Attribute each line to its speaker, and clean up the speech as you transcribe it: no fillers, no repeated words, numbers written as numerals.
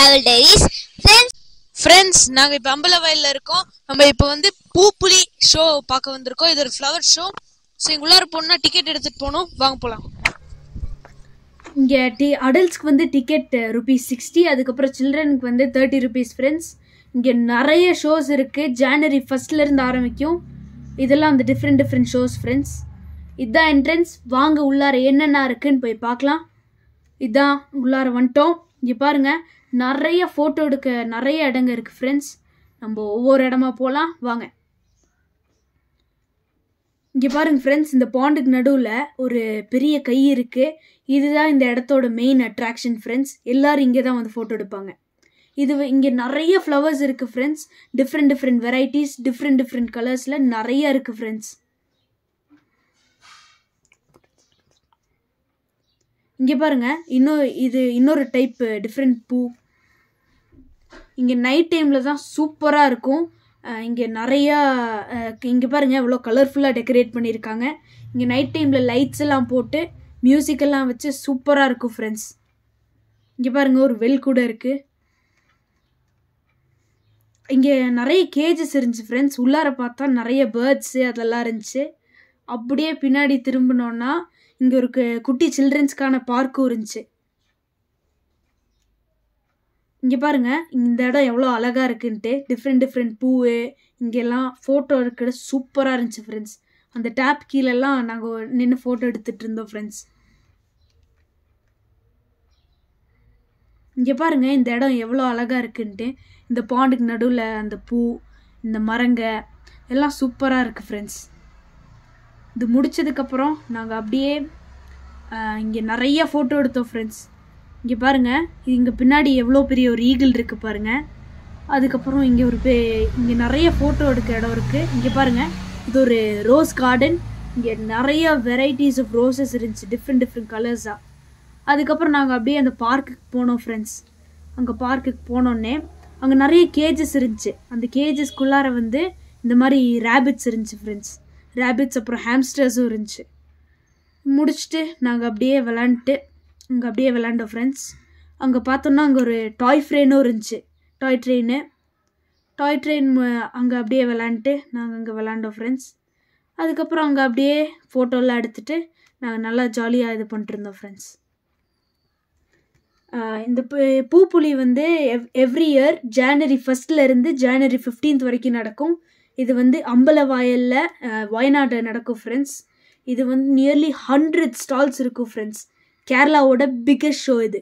Speaker 1: Travel Diaries.
Speaker 2: Friends, நாங்க இப்ப அம்பலவயல்ல இருக்கோம். நம்ம இப்ப வந்து பூப்புலி ஷோ பார்க்க வந்திருக்கோம். இது ஒரு ஃப்ளவர் ஷோ. சோ இங்குள்ளார போனா டிக்கெட் எடுத்துட்டு போணும். வாங்க போலாம்.
Speaker 3: இங்கே அடல்ட்ஸ்க்கு வந்து டிக்கெட் ₹60, அதுக்கப்புறம் சில்ட்ரனுக்கு வந்து ₹30 ஃப்ரெண்ட்ஸ். இங்கே நிறைய ஷோஸ் இருக்குது. ஜனவரி 1 ஆரம்பிக்கும். இதெல்லாம் அந்த டிஃப்ரெண்ட் ஷோஸ் ஃப்ரெண்ட்ஸ். இதுதான் என்ட்ரன்ஸ். வாங்க உள்ளார என்னென்ன இருக்குன்னு போய் பார்க்கலாம். இதுதான் உள்ளார வந்துட்டோம். இங்கே பாருங்கள், நிறைய ஃபோட்டோ எடுக்க நிறைய இடங்க இருக்குது ஃப்ரெண்ட்ஸ். நம்ம ஒவ்வொரு இடமா போகலாம் வாங்க. இங்கே பாருங்க ஃப்ரெண்ட்ஸ், இந்த பாண்டுக்கு நடுவில் ஒரு பெரிய கை இருக்குது. இதுதான் இந்த இடத்தோட மெயின் அட்ராக்ஷன் ஃப்ரெண்ட்ஸ். எல்லோரும் இங்கே தான் வந்து ஃபோட்டோ எடுப்பாங்க. இங்கே நிறைய ஃப்ளவர்ஸ் இருக்குது ஃப்ரெண்ட்ஸ். டிஃப்ரெண்ட் வெரைட்டிஸ், டிஃப்ரெண்ட் கலர்ஸில் நிறைய இருக்குது ஃப்ரெண்ட்ஸ். இங்கே பாருங்கள், இன்னொரு டைப் டிஃப்ரெண்ட் பூ. இங்கே நைட் டைமில் தான் சூப்பராக இருக்கும். இங்கே நிறையா இங்கே பாருங்கள் எவ்வளோ கலர்ஃபுல்லாக டெக்கரேட் பண்ணியிருக்காங்க. இங்கே நைட் டைமில் லைட்ஸ் எல்லாம் போட்டு மியூசிக்கெல்லாம் வச்சு சூப்பராக இருக்கும் ஃப்ரெண்ட்ஸ். இங்கே பாருங்கள் ஒரு வெல் கூட இருக்குது. இங்கே நிறைய கேஜஸ் இருந்துச்சு ஃப்ரெண்ட்ஸ். உள்ளார பார்த்தா நிறைய பேர்ட்ஸு அதெல்லாம் இருந்துச்சு. அப்படியே பின்னாடி திரும்பினோன்னா இங்கே ஒரு குட்டி சில்ட்ரன்ஸ்க்கான பார்க்கும் இருந்துச்சு. இங்கே பாருங்கள் இந்த இடம் எவ்வளோ அழகாக இருக்குன்ட்டு. டிஃப்ரெண்ட் பூவு இங்கெல்லாம் ஃபோட்டோ எடுக்கிற சூப்பராக இருந்துச்சு ஃப்ரெண்ட்ஸ். அந்த டேப் கீழெல்லாம் நாங்கள் நின்று ஃபோட்டோ எடுத்துகிட்டு இருந்தோம் ஃப்ரெண்ட்ஸ். இங்கே பாருங்கள் இந்த இடம் எவ்வளோ அழகாக இருக்குன்ட்டு. இந்த பாண்டுக்கு நடுவில் அந்த பூ, இந்த மரங்க எல்லாம் சூப்பராக இருக்குது ஃப்ரெண்ட்ஸ். இது முடித்ததுக்கப்புறம் நாங்கள் அப்படியே இங்கே நிறைய ஃபோட்டோ எடுத்தோம் ஃப்ரெண்ட்ஸ். இங்கே பாருங்கள், இங்கே பின்னாடி எவ்வளோ பெரிய ஒரு ஈகிள் இருக்குது பாருங்கள். அதுக்கப்புறம் இங்கே நிறைய ஃபோட்டோ எடுக்க இடம் இருக்குது. இங்கே பாருங்கள், இது ஒரு ரோஸ் கார்டன். இங்கே நிறைய வெரைட்டிஸ் ஆஃப் ரோசஸ் இருந்துச்சு, டிஃப்ரெண்ட் கலர்ஸாக. அதுக்கப்புறம் நாங்கள் அப்படியே அந்த பார்க்குக்கு போனோம் ஃப்ரெண்ட்ஸ். அங்கே பார்க்குக்கு போனோடனே அங்கே நிறைய கேஜஸ் இருந்துச்சு. அந்த கேஜஸ்குள்ளார வந்து இந்த மாதிரி ரேபிட்ஸ் இருந்துச்சு ஃப்ரெண்ட்ஸ். ரேபிட்ஸ் அப்புறம் ஹாம்ஸ்டர்ஸும் இருந்துச்சு. முடிச்சுட்டு நாங்கள் அப்படியே விளாண்டோம் ஃப்ரெண்ட்ஸ். அங்கே பார்த்தோன்னா அங்கே ஒரு டாய் ட்ரெயினும் இருந்துச்சு. டாய் ட்ரெயின் அங்கே அப்படியே நாங்கள் அங்கே விளாண்டோம் ஃப்ரெண்ட்ஸ். அதுக்கப்புறம் அங்கே அப்படியே ஃபோட்டோலாம் எடுத்துகிட்டு நாங்கள் நல்லா ஜாலியாக இது பண்ணிட்டு இருந்தோம் ஃப்ரெண்ட்ஸ். இந்த பூப்புலி வந்து எவ்ரி இயர் ஜனவரி 1 ஜனவரி 15 வரைக்கும் நடக்கும். இது வந்து அம்பலவயலில் வயநாடு நடக்கும் ஃப்ரெண்ட்ஸ். இது வந்து நியர்லி 100 ஸ்டால்ஸ் இருக்கும் ஃப்ரெண்ட்ஸ். கேரளாவோட பிக்கஸ்ட் ஷோ இது.